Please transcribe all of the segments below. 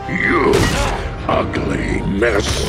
You ugly mess.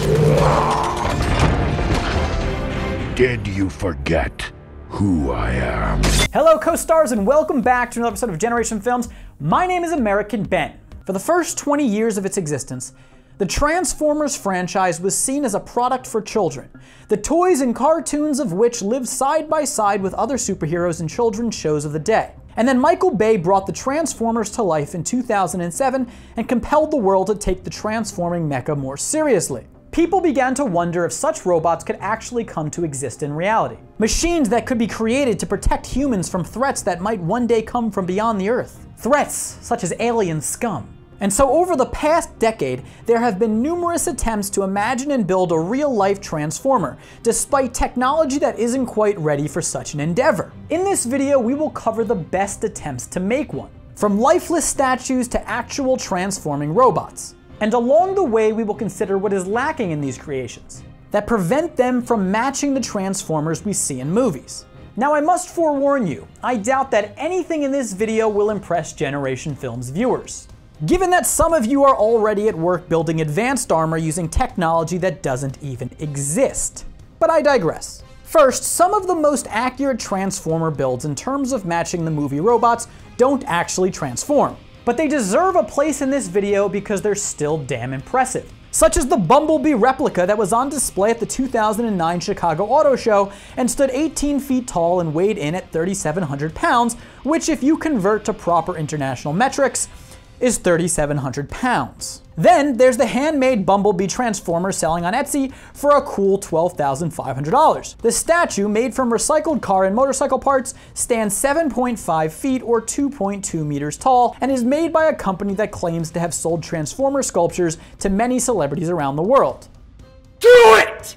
Did you forget who I am? Hello, co-stars, and welcome back to another episode of Generation Films. My name is American Ben. For the first 20 years of its existence, the Transformers franchise was seen as a product for children, the toys and cartoons of which lived side by side with other superheroes in children's shows of the day. And then Michael Bay brought the Transformers to life in 2007 and compelled the world to take the transforming mecha more seriously. People began to wonder if such robots could actually come to exist in reality. Machines that could be created to protect humans from threats that might one day come from beyond the Earth. Threats such as alien scum. And so over the past decade, there have been numerous attempts to imagine and build a real-life Transformer, despite technology that isn't quite ready for such an endeavor. In this video, we will cover the best attempts to make one, from lifeless statues to actual transforming robots. And along the way, we will consider what is lacking in these creations, that prevent them from matching the Transformers we see in movies. Now I must forewarn you, I doubt that anything in this video will impress Generation Films viewers, given that some of you are already at work building advanced armor using technology that doesn't even exist. But I digress. First, some of the most accurate Transformer builds in terms of matching the movie robots don't actually transform, but they deserve a place in this video because they're still damn impressive. Such as the Bumblebee replica that was on display at the 2009 Chicago Auto Show and stood 18 feet tall and weighed in at 3,700 pounds, which if you convert to proper international metrics, is 3,700 pounds. Then there's the handmade Bumblebee Transformer selling on Etsy for a cool $12,500. The statue, made from recycled car and motorcycle parts, stands 7.5 feet or 2.2 meters tall and is made by a company that claims to have sold Transformer sculptures to many celebrities around the world. Do it!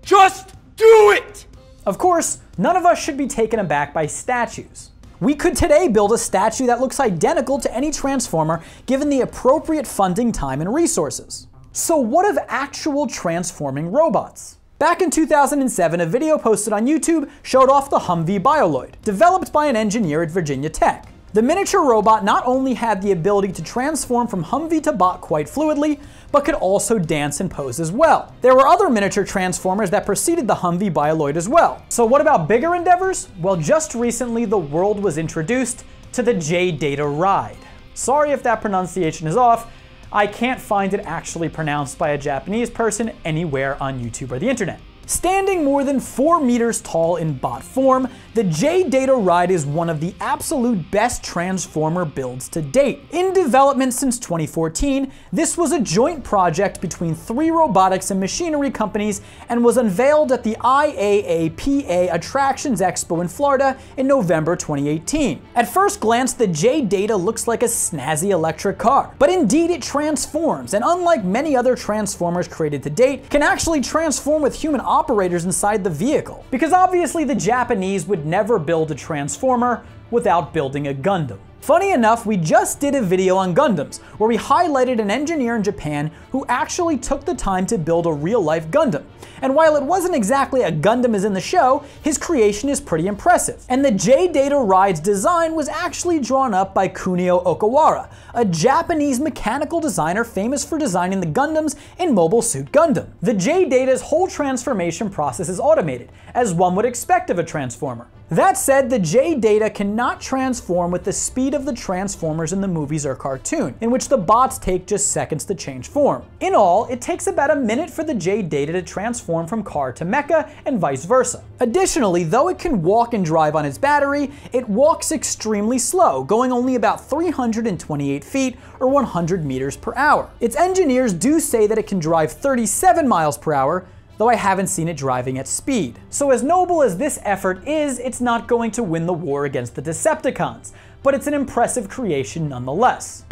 Just do it! Of course, none of us should be taken aback by statues. We could today build a statue that looks identical to any Transformer given the appropriate funding, time, and resources. So what of actual transforming robots? Back in 2007, a video posted on YouTube showed off the Humvee Bioloid, developed by an engineer at Virginia Tech. The miniature robot not only had the ability to transform from Humvee to bot quite fluidly, but could also dance and pose as well. There were other miniature Transformers that preceded the Humvee Bioloid as well. So what about bigger endeavors? Well, just recently the world was introduced to the J-Data ride. Sorry if that pronunciation is off, I can't find it actually pronounced by a Japanese person anywhere on YouTube or the internet. Standing more than 4 meters tall in bot form, the J-Data ride is one of the absolute best Transformer builds to date. In development since 2014, this was a joint project between 3 robotics and machinery companies and was unveiled at the IAAPA Attractions Expo in Florida in November 2018. At first glance, the J-Data looks like a snazzy electric car, but indeed it transforms, and unlike many other Transformers created to date, can actually transform with human operators inside the vehicle. Because obviously the Japanese would never build a Transformer without building a Gundam. Funny enough, we just did a video on Gundams, where we highlighted an engineer in Japan who actually took the time to build a real-life Gundam. And while it wasn't exactly a Gundam as in the show, his creation is pretty impressive. And the J-Data ride's design was actually drawn up by Kunio Okawara, a Japanese mechanical designer famous for designing the Gundams in Mobile Suit Gundam. The J-Data's whole transformation process is automated, as one would expect of a Transformer. That said, the J-Data cannot transform with the speed of the Transformers in the movies or cartoon, in which the bots take just seconds to change form. In all, it takes about a minute for the J-Data to transform from car to mecha and vice versa. Additionally, though it can walk and drive on its battery, it walks extremely slow, going only about 328 feet or 100 meters per hour. Its engineers do say that it can drive 37 miles per hour, though I haven't seen it driving at speed. So as noble as this effort is, it's not going to win the war against the Decepticons, but it's an impressive creation nonetheless.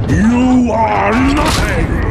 You are nothing!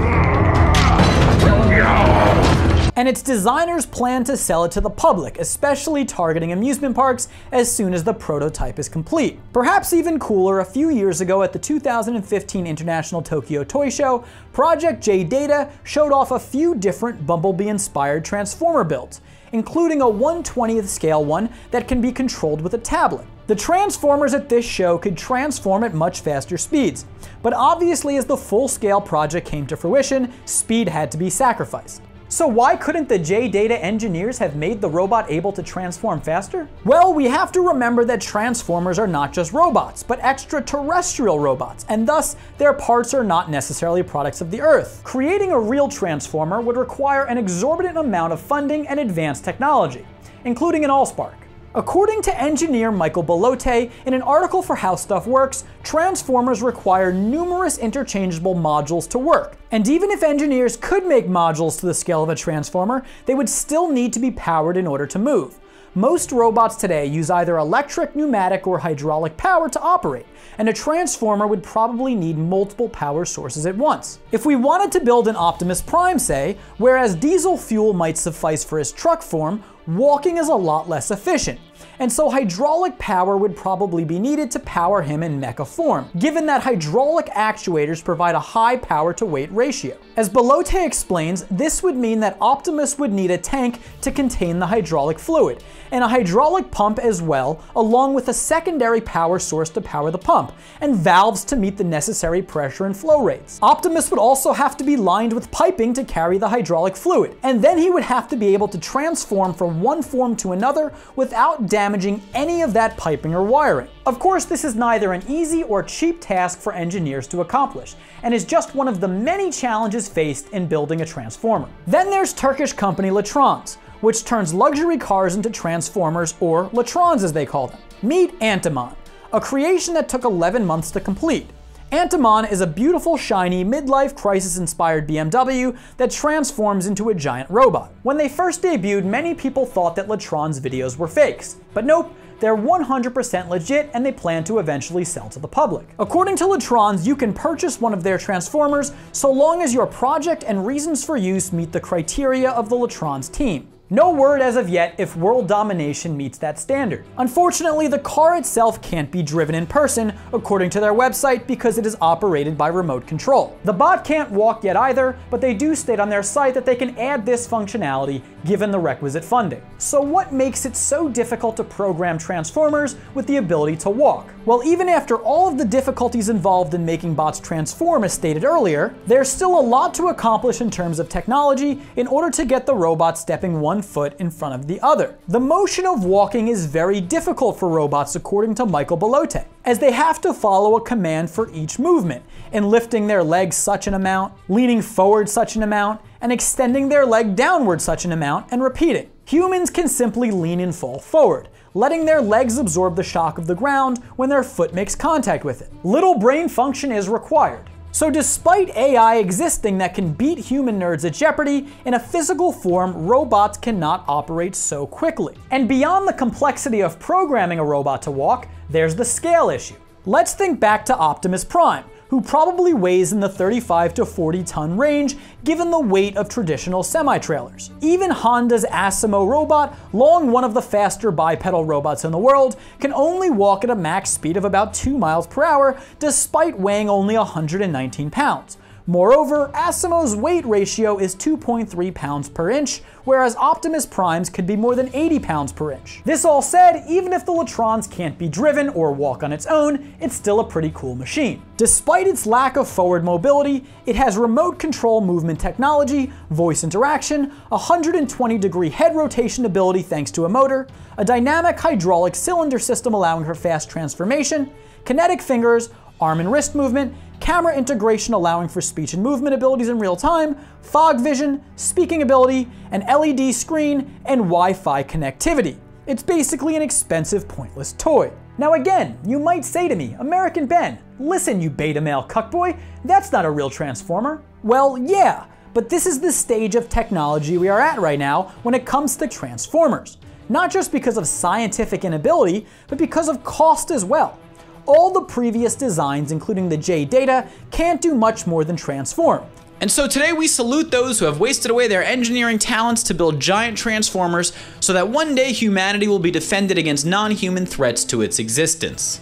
And its designers plan to sell it to the public, especially targeting amusement parks, as soon as the prototype is complete. Perhaps even cooler, a few years ago at the 2015 International Tokyo Toy Show, Project J-Data showed off a few different Bumblebee-inspired Transformer builds, including a 1/20th scale one that can be controlled with a tablet. The Transformers at this show could transform at much faster speeds, but obviously as the full-scale project came to fruition, speed had to be sacrificed. So why couldn't the J-Data engineers have made the robot able to transform faster? Well, we have to remember that Transformers are not just robots, but extraterrestrial robots, and thus their parts are not necessarily products of the Earth. Creating a real Transformer would require an exorbitant amount of funding and advanced technology, including an AllSpark. According to engineer Michael Belote in an article for How Stuff Works, Transformers require numerous interchangeable modules to work. And even if engineers could make modules to the scale of a Transformer, they would still need to be powered in order to move. Most robots today use either electric, pneumatic, or hydraulic power to operate, and a Transformer would probably need multiple power sources at once. If we wanted to build an Optimus Prime, say, whereas diesel fuel might suffice for his truck form, walking is a lot less efficient, and so hydraulic power would probably be needed to power him in mecha form, given that hydraulic actuators provide a high power to weight ratio. As Belote explains, this would mean that Optimus would need a tank to contain the hydraulic fluid, and a hydraulic pump as well, along with a secondary power source to power the pump, and valves to meet the necessary pressure and flow rates. Optimus would also have to be lined with piping to carry the hydraulic fluid, and then he would have to be able to transform from one form to another without damaging any of that piping or wiring. Of course, this is neither an easy or cheap task for engineers to accomplish, and is just one of the many challenges faced in building a Transformer. Then there's Turkish company Latrons, which turns luxury cars into Transformers, or Latrons as they call them. Meet Antimon, a creation that took 11 months to complete. Antimon is a beautiful, shiny, midlife crisis-inspired BMW that transforms into a giant robot. When they first debuted, many people thought that Latron's videos were fakes, but nope, they're 100% legit and they plan to eventually sell to the public. According to Latrons, you can purchase one of their Transformers so long as your project and reasons for use meet the criteria of the Latrons team. No word as of yet if world domination meets that standard. Unfortunately, the car itself can't be driven in person, according to their website, because it is operated by remote control. The bot can't walk yet either, but they do state on their site that they can add this functionality given the requisite funding. So what makes it so difficult to program Transformers with the ability to walk? Well, even after all of the difficulties involved in making bots transform, as stated earlier, there's still a lot to accomplish in terms of technology in order to get the robot stepping one foot in front of the other. The motion of walking is very difficult for robots, according to Michael Belote, as they have to follow a command for each movement, in lifting their legs such an amount, leaning forward such an amount, and extending their leg downward such an amount, and repeating. Humans can simply lean and fall forward, letting their legs absorb the shock of the ground when their foot makes contact with it. Little brain function is required. So despite AI existing that can beat human nerds at Jeopardy, in a physical form, robots cannot operate so quickly. And beyond the complexity of programming a robot to walk, there's the scale issue. Let's think back to Optimus Prime, who probably weighs in the 35 to 40 ton range given the weight of traditional semi-trailers. Even Honda's Asimo robot, long one of the faster bipedal robots in the world, can only walk at a max speed of about 2 miles per hour despite weighing only 119 pounds. Moreover, Asimo's weight ratio is 2.3 pounds per inch, whereas Optimus Prime's could be more than 80 pounds per inch. This all said, even if the Latrons can't be driven or walk on its own, it's still a pretty cool machine. Despite its lack of forward mobility, it has remote control movement technology, voice interaction, 120-degree head rotation ability thanks to a motor, a dynamic hydraulic cylinder system allowing for fast transformation, kinetic fingers, arm and wrist movement, camera integration allowing for speech and movement abilities in real time, fog vision, speaking ability, an LED screen, and Wi-Fi connectivity. It's basically an expensive, pointless toy. Now again, you might say to me, American Ben, listen you beta male cuckboy, that's not a real Transformer. Well, yeah, but this is the stage of technology we are at right now when it comes to Transformers. Not just because of scientific inability, but because of cost as well. All the previous designs, including the J-Data, can't do much more than transform. And so today we salute those who have wasted away their engineering talents to build giant Transformers so that one day humanity will be defended against non-human threats to its existence.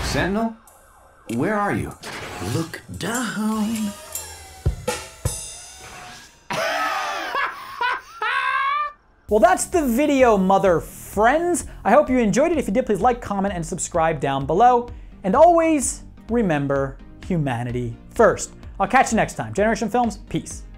Sentinel, where are you? Look down. Well, that's the video, mother friends. I hope you enjoyed it. If you did, please like, comment, and subscribe down below. And always remember humanity first. I'll catch you next time. Generation Films, peace.